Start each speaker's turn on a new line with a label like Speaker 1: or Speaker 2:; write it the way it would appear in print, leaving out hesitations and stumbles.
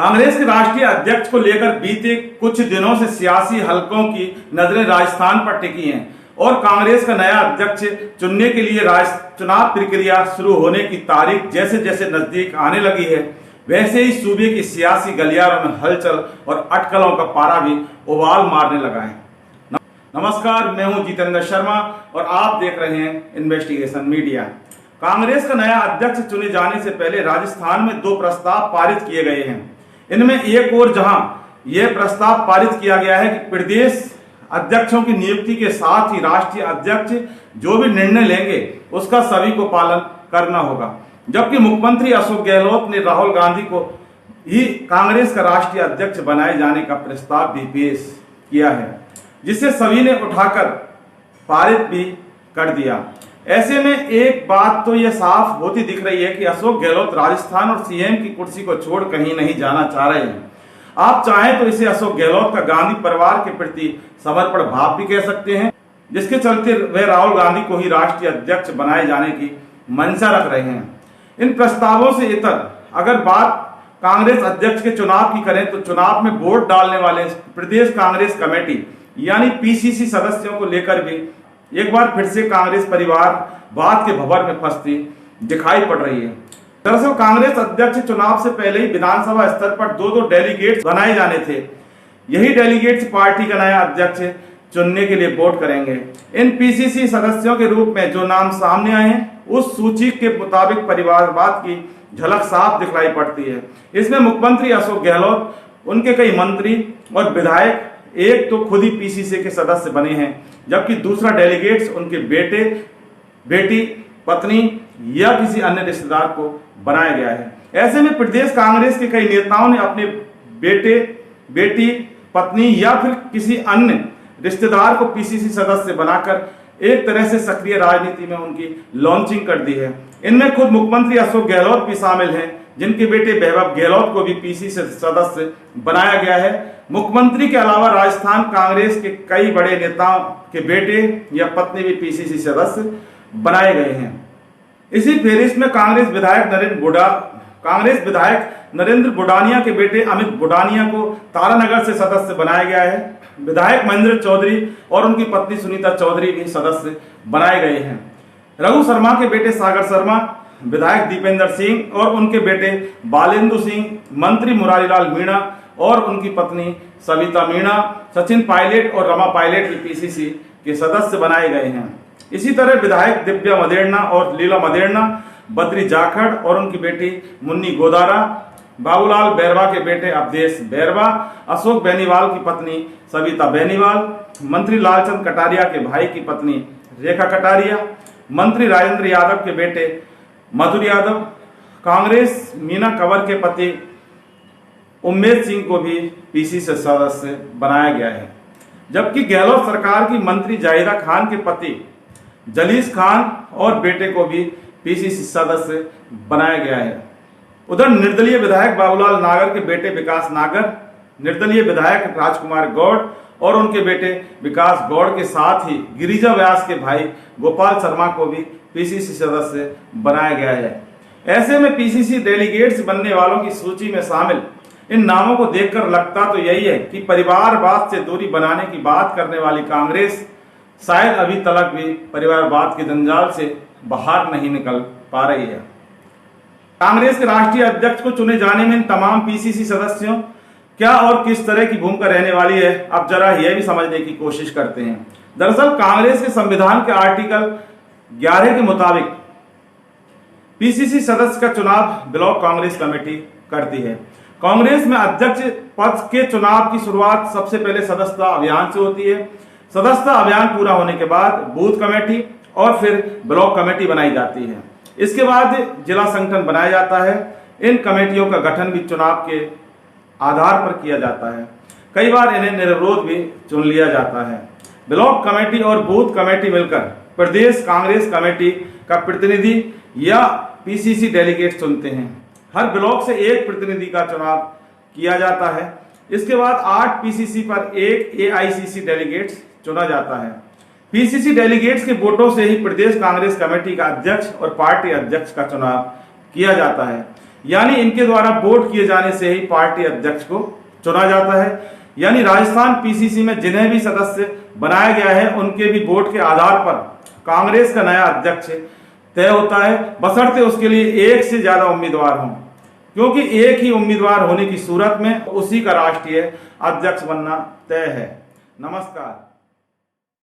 Speaker 1: कांग्रेस के राष्ट्रीय अध्यक्ष को लेकर बीते कुछ दिनों से सियासी हलकों की नजरें राजस्थान पर टिकी हैं और कांग्रेस का नया अध्यक्ष चुनने के लिए चुनाव प्रक्रिया शुरू होने की तारीख जैसे जैसे नजदीक आने लगी है, वैसे ही सूबे की सियासी गलियारों में हलचल और अटकलों का पारा भी उबाल मारने लगा है। नमस्कार, मैं हूं जितेंद्र शर्मा और आप देख रहे हैं इन्वेस्टिगेशन मीडिया। कांग्रेस का नया अध्यक्ष चुने जाने से पहले राजस्थान में 2 प्रस्ताव पारित किए गए हैं। इनमें एक और जहां यह प्रस्ताव पारित किया गया है कि प्रदेश अध्यक्षों की नियुक्ति के साथ ही राष्ट्रीय अध्यक्ष जो भी निर्णय लेंगे उसका सभी को पालन करना होगा, जबकि मुख्यमंत्री अशोक गहलोत ने राहुल गांधी को ही कांग्रेस का राष्ट्रीय अध्यक्ष बनाए जाने का प्रस्ताव भी पेश किया है, जिसे सभी ने उठाकर पारित भी कर दिया। ऐसे में एक बात तो यह साफ होती दिख रही है कि अशोक गहलोत राजस्थान और सीएम की कुर्सी को छोड़ कहीं नहीं जाना चाह रहे हैं। आप चाहें तो इसे अशोक गहलोत का गांधी परिवार के प्रति समर्पण भाव भी कह सकते हैं, जिसके चलते वे राहुल गांधी को ही राष्ट्रीय अध्यक्ष बनाए जाने की मंशा रख रहे हैं। इन प्रस्तावों से इतर अगर बात कांग्रेस अध्यक्ष के चुनाव की करें तो चुनाव में वोट डालने वाले प्रदेश कांग्रेस कमेटी यानी पीसीसी सदस्यों को लेकर भी एक बार फिर से कांग्रेस परिवार बात के भंवर में फंसती दिखाई पड़ रही है। दरअसल कांग्रेस अध्यक्ष चुनाव से पहले ही विधानसभा स्तर पर 2 डेलीगेट्स बनाए जाने थे। यही डेलीगेट्स पार्टी का नया अध्यक्ष चुनने के लिए वोट करेंगे। इन पीसीसी सदस्यों के रूप में जो नाम सामने आए हैं उस सूची के मुताबिक परिवारवाद की झलक साफ दिखलाई पड़ती है। इसमें मुख्यमंत्री अशोक गहलोत, उनके कई मंत्री और विधायक एक तो खुद ही पीसीसी के सदस्य बने हैं, जबकि दूसरा डेलीगेट्स उनके बेटे, बेटी, पत्नी या किसी अन्य रिश्तेदार को बनाया गया है। ऐसे में प्रदेश कांग्रेस के कई नेताओं ने अपने बेटे, बेटी, पत्नी या फिर किसी अन्य रिश्तेदार को पीसीसी सदस्य बनाकर एक तरह से सक्रिय राजनीति में उनकी लॉन्चिंग कर दी है। इनमें खुद मुख्यमंत्री अशोक गहलोत भी शामिल हैं, जिनके बेटे वैभव गहलोत को भी पीसीसी सदस्य बनाया गया है। मुख्यमंत्री के अलावा राजस्थान कांग्रेस के कई बड़े नेताओं के बेटे या पत्नी भी पीसीसी सदस्य बनाए गए हैं। इसी फेरिस्त में कांग्रेस विधायक नरेंद्र बुडानिया के बेटे अमित बुडानिया को तारानगर से सदस्य बनाया गया है। विधायक महेंद्र चौधरी और उनकी पत्नी सुनीता चौधरी भी सदस्य बनाए गए हैं। रघु शर्मा के बेटे सागर शर्मा, विधायक दीपेंद्र सिंह और उनके बेटे बालेंदु सिंह, मंत्री मुरारीलाल मीणा और उनकी पत्नी सविता मीणा, सचिन पायलट और रमा पायलट भी पीसीसी के सदस्य बनाए गए हैं। इसी तरह विधायक दिव्या मदेरणा और लीला मदेरणा, बद्री जाखड़ और उनकी बेटी मुन्नी गोदारा, बाबूलाल बैरवा के बेटे अवधेश बैरवा, अशोक बेनीवाल की पत्नी सविता बेनीवाल, मंत्री लालचंद कटारिया के भाई की पत्नी रेखा कटारिया, मंत्री राजेंद्र यादव के बेटे मधुर यादव, कांग्रेस मीना कंवर के पति उम्मेद सिंह को भी पीसीसी सदस्य बनाया गया है, जबकि गहलोत सरकार की मंत्री जाहिदा खान के पति जलीस खान और बेटे को भी पीसीसी सदस्य बनाया गया है। उधर निर्दलीय विधायक बाबूलाल नागर के बेटे विकास नागर, निर्दलीय विधायक राजकुमार गौड़ और उनके बेटे विकास गौड़ के साथ ही गिरिजा व्यास के भाई गोपाल शर्मा को भी पीसीसी सदस्य बनाया गया है। ऐसे में पीसीसी डेलीगेट्स बनने वालों की सूची में शामिल इन नामों को देखकर लगता तो यही है कि परिवारवाद से दूरी बनाने की बात करने वाली कांग्रेस शायद अभी तक भी परिवारवाद के जंजाल से बाहर नहीं निकल पा रही है। कांग्रेस के राष्ट्रीय अध्यक्ष को चुने जाने में इन तमाम पीसीसी सदस्यों क्या और किस तरह की भूमिका रहने वाली है, अब जरा यह भी समझने की कोशिश करते हैं। दरअसल कांग्रेस के संविधान के आर्टिकल 11 के मुताबिक पीसीसी सदस्य का चुनाव ब्लॉक कांग्रेस कमेटी करती है। कांग्रेस में अध्यक्ष पद के चुनाव की शुरुआत सबसे पहले सदस्यता अभियान से होती है। सदस्यता अभियान पूरा होने के बाद बूथ कमेटी और फिर ब्लॉक कमेटी बनाई जाती है। इसके बाद जिला संगठन बनाया जाता है। इन कमेटियों का गठन भी चुनाव के आधार पर किया जाता है। कई बार इन्हें निर्विरोध भी चुन लिया जाता है। ब्लॉक कमेटी और बूथ कमेटी मिलकर प्रदेश कांग्रेस कमेटी का प्रतिनिधि या पीसीसी डेलीगेट चुनते हैं। हर ब्लॉक से एक प्रतिनिधि का चुनाव किया जाता है। इसके बाद 8 पीसीसी पर एक एआईसीसी डेलीगेट्स चुना जाता है। पीसीसी डेलीगेट्स के वोटों से ही प्रदेश कांग्रेस कमेटी का अध्यक्ष और पार्टी अध्यक्ष का चुनाव किया जाता है। यानी इनके द्वारा वोट किए जाने से ही पार्टी अध्यक्ष को चुना जाता है। यानी राजस्थान पीसीसी में जिन्हें भी सदस्य बनाया गया है उनके भी वोट के आधार पर कांग्रेस का नया अध्यक्ष तय होता है, बशर्ते उसके लिए एक से ज्यादा उम्मीदवार हों, क्योंकि एक ही उम्मीदवार होने की सूरत में उसी का राष्ट्रीय अध्यक्ष बनना तय है। नमस्कार।